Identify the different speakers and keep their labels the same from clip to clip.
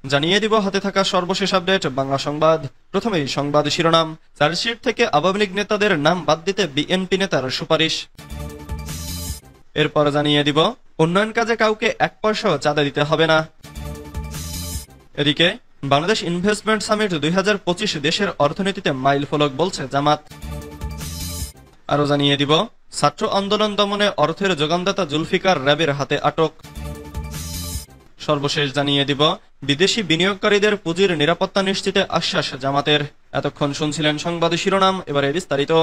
Speaker 1: জানিয়ে দিব হাতে থাকা সর্বশেষ আপডেট বাংলা সংবাদ। প্রথমেই সংবাদ শিরোনাম। চার্জশিট থেকে আওয়ামী লীগ নেতাদের নাম বাদ দিতে বিএনপি নেতার সুপারিশ। এরপর জানিয়ে দিব উন্নয়ন কাজে কাউকে 1 পয়সাও চাঁদা দিতে হবে না। এদিকে বাংলাদেশ ইনভেস্টমেন্ট সামিট 2025 দেশের অর্থনীতিতে মাইল ফলক বলছে জামাত। আরো জানিয়ে দিব ছাত্র আন্দোলন দমনে অর্থের যোগানদাতা জুলফিকার র্যাবের হাতে আটক। সর্বশেষ জানিয়ে দিব বিদেশি বিনিয়োগকারীদের পুঁজির নিরাপত্তা নিশ্চিতে আশ্বাস জামাতের। এতক্ষণ শুনছিলেন সংবাদ শিরোনাম, এবারে বিস্তারিত।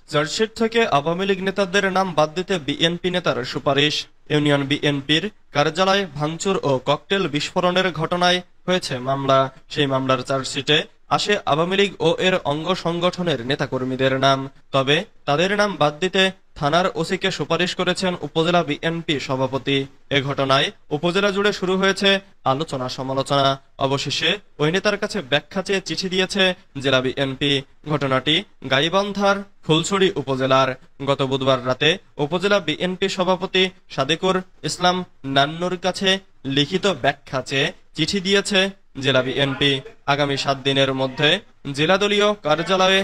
Speaker 1: চার্জশিট থেকে আওয়ামী লীগ নেতাদের নাম বাদ দিতে বিএনপি নেতার সুপারিশ। ইউনিয়ন বিএনপির কার্যালয় ভাঙচুর ও ককটেল বিস্ফোরণের ঘটনায় হয়েছে মামলা। সেই মামলার চার্জশিটে আসে আওয়ামী লীগ ও এর অঙ্গ সংগঠনের নেতাকর্মীদের নাম। তবে তাদের নাম বাদ দিতে থানার ওসিকে সুপারিশ করেছেন উপজেলা বিএনপি সভাপতি। এ ঘটনায় উপজেলা জুড়ে শুরু হয়েছে আলোচনা সমালোচনা। অবশেষে ওই নেতার কাছে ব্যাখ্যা চেয়ে চিঠি দিয়েছে জেলা বিএনপি। ঘটনাটি গাইবান্ধার ফুলছড়ি উপজেলার। গত বুধবার রাতে উপজেলা বিএনপি সভাপতি সাদেকুর ইসলাম নান্নুর কাছে লিখিত ব্যাখ্যা চেয়ে চিঠি দিয়েছে জেলা বিএনপি। আগামী 7 দিনের মধ্যে জেলা দলীয় কার্যালয়ে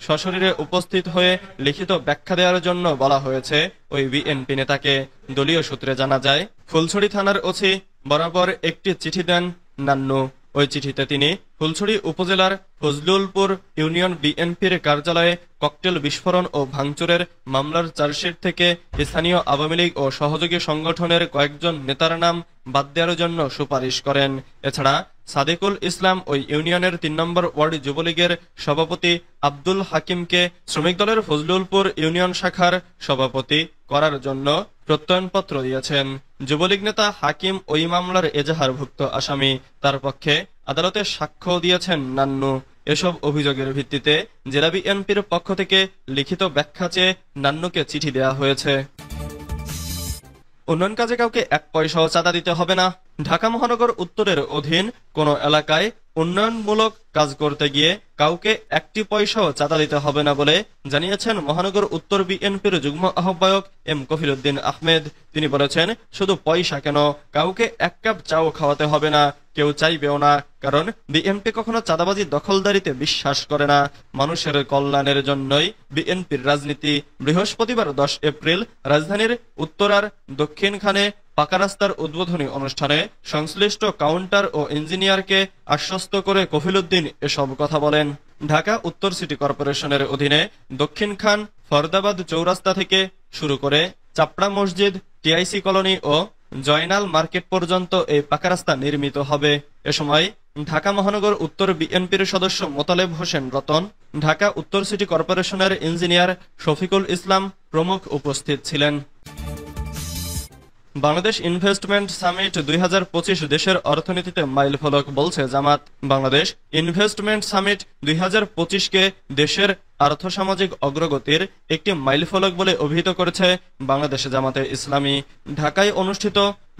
Speaker 1: সশরীরে উপস্থিত হয়ে লিখিত ব্যাখ্যা দেওয়ার জন্য বলা হয়েছে ওই বিএনপি নেতাকে। দলীয় সূত্রে জানা যায় ফুলছড়ি থানার ওসি বরাবর একটি চিঠি দেন নান্নু। ওই চিঠিতে তিনি ফুলছড়ি উপজেলার ফজলুলপুর ইউনিয়ন বিএনপির কার্যালয়ে ককটেল বিস্ফোরণ ও ভাঙচুরের মামলার চার্জশিট থেকে স্থানীয় আওয়ামী লীগ ও সহযোগী সংগঠনের কয়েকজন নেতার নাম বাদ দেওয়ার জন্য সুপারিশ করেন। এছাড়া সাদেকুল ইসলাম ওই ইউনিয়নের 3 নম্বর ওয়ার্ড যুবলীগের সভাপতি আব্দুল হাকিমকে শ্রমিক দলের ফজলুলপুর ইউনিয়ন শাখার সভাপতি করার জন্য প্রত্যয়নপত্র দিয়েছেন। যুবলীগ নেতা হাকিম ওই মামলার এজাহারভুক্ত আসামি। তার পক্ষে আদালতে সাক্ষ্য দিয়েছেন নান্নু। এসব অভিযোগের ভিত্তিতে জেলা বিএনপির পক্ষ থেকে লিখিত ব্যাখ্যা চেয়ে নান্নুকে চিঠি দেওয়া হয়েছে। উন্নয়ন কাজে কাউকে 1 পয়সাও চাঁদা দিতে হবে না। ঢাকা মহানগর উত্তরের অধীন কোন এলাকায় উন্নয়নমূলক কাজ করতে গিয়ে কাউকে 1টি পয়সাও চাঁদা দিতে হবে না বলে জানিয়েছেন মহানগর উত্তর বিএনপির যুগ্ম আহ্বায়ক এম কফিলউদ্দিন আহমেদ। তিনি বলেছেন, শুধু পয়সা কেন, কাউকে 1 কাপ চাও খাওয়াতে হবে না, কেউ চাইবেও না। কারণ বিএনপি কখনো চাঁদাবাজি দখলদারিতে বিশ্বাস করে না। মানুষের কল্যাণের জন্যই বিএনপির রাজনীতি। বৃহস্পতিবার 10 এপ্রিল রাজধানীর উত্তরার দক্ষিণখানে পাকা রাস্তার উদ্বোধনী অনুষ্ঠানে সংশ্লিষ্ট কাউন্টার ও ইঞ্জিনিয়ারকে আশ্বস্ত করে কফিলউদ্দিন এসব কথা বলেন। ঢাকা উত্তর সিটি কর্পোরেশনের অধীনে দক্ষিণখান ফরদাবাদ চৌরাস্তা থেকে শুরু করে চাপড়া মসজিদ, টিআইসি কলোনি ও জয়নাল মার্কেট পর্যন্ত এই পাকা রাস্তা নির্মিত হবে। এ সময় ঢাকা মহানগর উত্তর বিএনপির সদস্য মোতালেব হোসেন রতন, ঢাকা উত্তর সিটি কর্পোরেশনের ইঞ্জিনিয়ার শফিকুল ইসলাম প্রমুখ উপস্থিত ছিলেন। বাংলাদেশ ইনভেস্টমেন্ট সামিট 2025 দেশের অর্থনীতিতে মাইল ফলক বলছে জামাত। বাংলাদেশ ইনভেস্টমেন্ট সামিট 2025কে দেশের আর্থসামাজিক অগ্রগতির একটি মাইল ফলক বলে অভিহিত করেছে বাংলাদেশ জামাতে ইসলামী। ঢাকায় অনুষ্ঠিত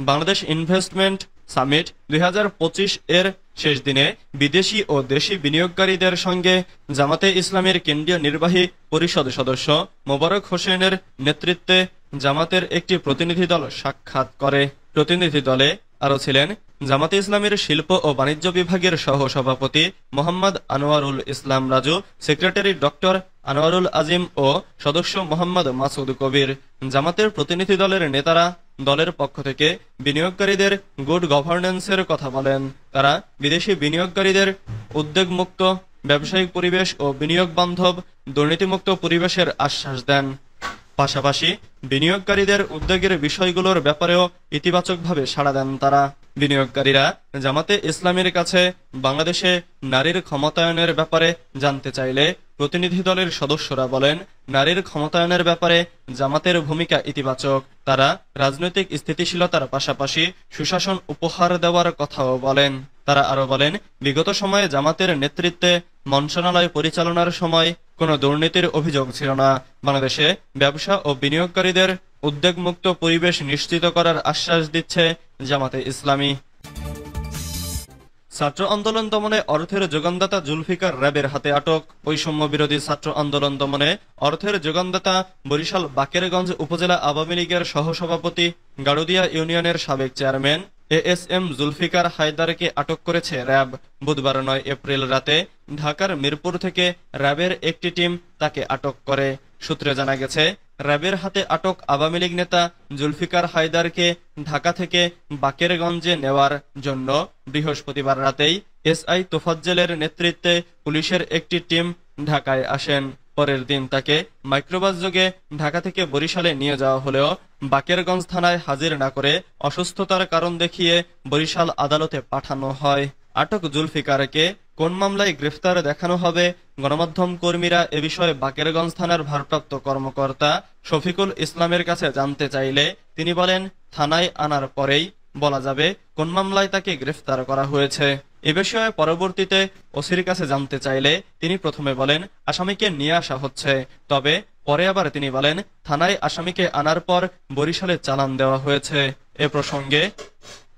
Speaker 1: বাংলাদেশ ইনভেস্টমেন্ট সামিট 2025 এর শেষ দিনে বিদেশি ও দেশি বিনিয়োগকারীদের সঙ্গে জামাতে ইসলামীর কেন্দ্রীয় নির্বাহী পরিষদ সদস্য মোবারক হোসেনের নেতৃত্বে জামাতের একটি প্রতিনিধি দল সাক্ষাৎ করে। প্রতিনিধি দলে আরো ছিলেন জামাতে ইসলামীর শিল্প ও বাণিজ্য বিভাগের সহ সভাপতি মোহাম্মদ আনোয়ারুল ইসলাম রাজু, সেক্রেটারি ডক্টর আনোয়ারুল আজিম ও সদস্য মোহাম্মদ মাসুদ কবির। জামাতের প্রতিনিধি দলের নেতারা দলের পক্ষ থেকে বিনিয়োগকারীদের গুড গভর্নেন্সের কথা বলেন। তারা বিদেশি বিনিয়োগকারীদের উদ্বেগমুক্ত ব্যবসায়িক পরিবেশ ও বিনিয়োগ বান্ধব দুর্নীতিমুক্ত পরিবেশের আশ্বাস দেন। পাশাপাশি বিনিয়োগকারীদের উদ্বেগের বিষয়গুলোর ব্যাপারেও ইতিবাচকভাবে সাড়া দেন তারা। বিনিয়োগকারীরা জামাতে ইসলামীর কাছে বাংলাদেশে নারীর ক্ষমতায়নের ব্যাপারে জানতে চাইলে প্রতিনিধি দলের সদস্যরা বলেন, নারীর ক্ষমতায়নের ব্যাপারে জামাতের ভূমিকা ইতিবাচক। তারা রাজনৈতিক স্থিতিশীলতার পাশাপাশি সুশাসন উপহার দেওয়ার কথাও বলেন। তারা আরো বলেন, বিগত সময়ে জামাতের নেতৃত্বে মন্ত্রণালয় পরিচালনার সময় কোনো দুর্নীতির অভিযোগ ছিল না। বাংলাদেশে ব্যবসা ও বিনিয়োগকারীদের উদ্বেগমুক্ত পরিবেশ নিশ্চিত করার আশ্বাস দিচ্ছে জামাতে ইসলামী। ছাত্র আন্দোলন দমনে অর্থের যোগানদাতা জুলফিকার র্যাবের হাতে আটক। বৈষম্য বিরোধী ছাত্র আন্দোলন দমনে অর্থের যোগানদাতা বরিশাল বাকেরগঞ্জ উপজেলা আওয়ামী লীগের সহসভাপতি গাড়ুদিয়া ইউনিয়নের সাবেক চেয়ারম্যান এএসএম জুলফিকার হায়দারকে আটক করেছে র্যাব। বুধবার 9 এপ্রিল রাতে ঢাকার মিরপুর থেকে র্যাবের একটি টিম তাকে আটক করে। সূত্রে জানা গেছে, র্যাবের হাতে আটক আওয়ামী লীগ নেতা জুলফিকার হায়দারকে ঢাকা থেকে বাকেরগঞ্জে নেওয়ার জন্য বৃহস্পতিবার রাতেই এসআই তোফাজ্জলের নেতৃত্বে পুলিশের একটি টিম ঢাকায় আসেন। পরের দিন তাকে মাইক্রোবাস যোগে ঢাকা থেকে বরিশালে নিয়ে যাওয়া হলেও বাকেরগঞ্জ থানায় হাজির না করে অসুস্থতার কারণ দেখিয়ে বরিশাল আদালতে পাঠানো হয়। আটক জুলফিকারকে কোন মামলায় গ্রেফতার দেখানো হবে, গণমাধ্যম কর্মীরা এ বিষয়ে বাকেরগঞ্জ থানার ভারপ্রাপ্ত কর্মকর্তা শফিকুল ইসলামের কাছে জানতে চাইলে তিনি বলেন, থানায় আনার পরেই বলা যাবে কোন মামলায় তাকে গ্রেফতার করা হয়েছে। এ বিষয়ে পরবর্তীতে ওসির কাছে জানতে চাইলে তিনি প্রথমে বলেন, আসামিকে নিয়ে আসা হচ্ছে, তবে পরে আবার তিনি বলেন, থানায় আসামিকে আনার পর বরিশালে চালান দেওয়া হয়েছে। এ প্রসঙ্গে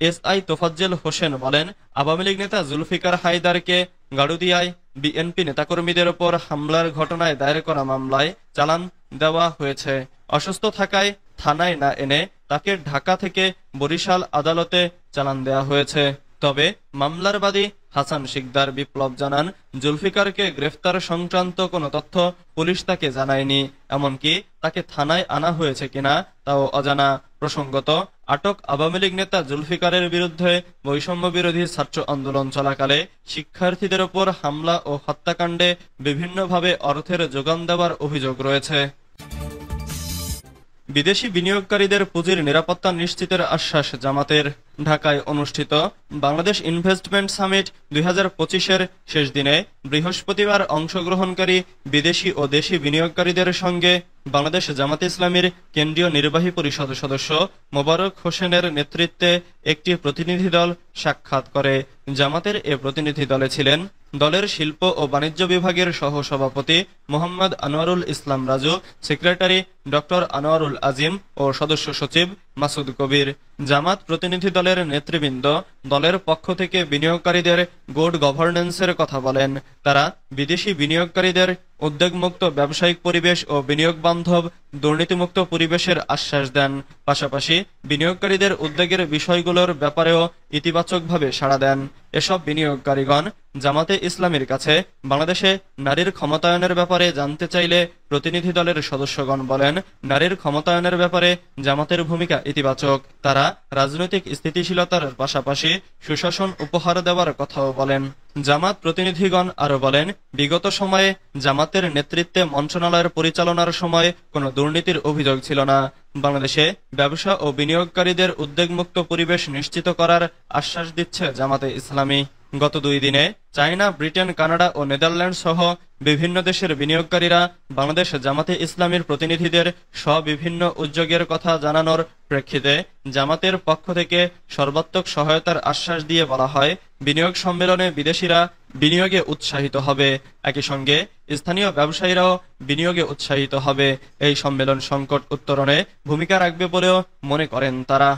Speaker 1: এসআই তোফাজ্জল হোসেন বলেন, আওয়ামী লীগ নেতা জুলফিকার হায়দারকে গাড়ুদিয়ায় বিএনপি নেতাকর্মীদের ওপর হামলার ঘটনায় দায়ের করা মামলায় চালান দেওয়া হয়েছে। অসুস্থ থাকায় থানায় না এনে তাকে ঢাকা থেকে বরিশাল আদালতে চালান দেওয়া হয়েছে। তবে মামলার বাদী হাসান শিকদার বিপ্লব জানান, জুলফিকারকে গ্রেফতার সংক্রান্ত কোনো তথ্য পুলিশ তাকে জানায়নি, এমনকি তাকে থানায় আনা হয়েছে কিনা তাও অজানা। প্রসঙ্গত, আটক আওয়ামী লীগ নেতা জুলফিকারের বিরুদ্ধে বৈষম্য বিরোধী ছাত্র আন্দোলন চলাকালে শিক্ষার্থীদের ওপর হামলা ও হত্যাকাণ্ডে বিভিন্নভাবে অর্থের যোগান দেওয়ার অভিযোগ রয়েছে। বিদেশি বিনিয়োগকারীদের পুঁজির নিরাপত্তা নিশ্চিতের আশ্বাস জামাতের। ঢাকায় অনুষ্ঠিত বাংলাদেশ ইনভেস্টমেন্ট সামিট 2025-এর শেষ দিনে বৃহস্পতিবার অংশগ্রহণকারী বিদেশি ও দেশি বিনিয়োগকারীদের সঙ্গে বাংলাদেশ জামাতে ইসলামীর কেন্দ্রীয় নির্বাহী পরিষদ সদস্য মোবারক হোসেনের নেতৃত্বে একটি প্রতিনিধি দল সাক্ষাৎ করে। জামাতের এ প্রতিনিধি দলে ছিলেন দলের শিল্প ও বাণিজ্য বিভাগের সহসভাপতি মোহাম্মদ আনোয়ারুল ইসলাম রাজু, সেক্রেটারি ডক্টর আনোয়ারুল আজিম ও সদস্য সচিব মাসুদ কবির। জামাত প্রতিনিধি দলের নেতৃবৃন্দ দলের পক্ষ থেকে বিনিয়োগকারীদের গুড গভর্নেন্সের কথা বলেন। তারা বিদেশি বিনিয়োগকারীদের উদ্যোগমুক্ত ব্যবসায়িক পরিবেশ ও বিনিয়োগ বান্ধব দুর্নীতিমুক্ত পরিবেশের আশ্বাস দেন। পাশাপাশি বিনিয়োগকারীদের উদ্যোগের বিষয়গুলোর ব্যাপারেও ইতিবাচকভাবে সাড়া দেন। এসব বিনিয়োগকারীগণ জামাতে ইসলামীর কাছে বাংলাদেশে নারীর ক্ষমতায়নের ব্যাপারে জানতে চাইলে প্রতিনিধি দলের সদস্যগণ বলেন, নারীর ক্ষমতায়নের ব্যাপারে জামাতের ভূমিকা ইতিবাচক। তারা রাজনৈতিক স্থিতিশীলতার পাশাপাশি সুশাসন উপহার দেওয়ার কথাও বলেন। জামাত প্রতিনিধিগণ আরো বলেন, বিগত সময়ে জামাতের নেতৃত্বে মন্ত্রণালয়ের পরিচালনার সময় কোনো দুর্নীতির অভিযোগ ছিল না। বাংলাদেশে ব্যবসা ও বিনিয়োগকারীদের উদ্বেগমুক্ত পরিবেশ নিশ্চিত করার আশ্বাস দিচ্ছে জামাতে ইসলামী। গত 2 দিনে চায়না, ব্রিটেন, কানাডা ও নেদারল্যান্ড সহ বিভিন্ন দেশের বিনিয়োগকারীরা বাংলাদেশ জামাতে ইসলামীর প্রতিনিধিদের বিভিন্ন উদ্যোগের কথা জানানোর প্রেক্ষিতে জামাতের পক্ষ থেকে সর্বাত্মক সহায়তার আশ্বাস দিয়ে বলা হয়, বিনিয়োগ সম্মেলনে বিদেশিরা বিনিয়োগে উৎসাহিত হবে, একই সঙ্গে স্থানীয় ব্যবসায়ীরাও বিনিয়োগে উৎসাহিত হবে। এই সম্মেলন সংকট উত্তরণে ভূমিকা রাখবে বলেও মনে করেন তারা।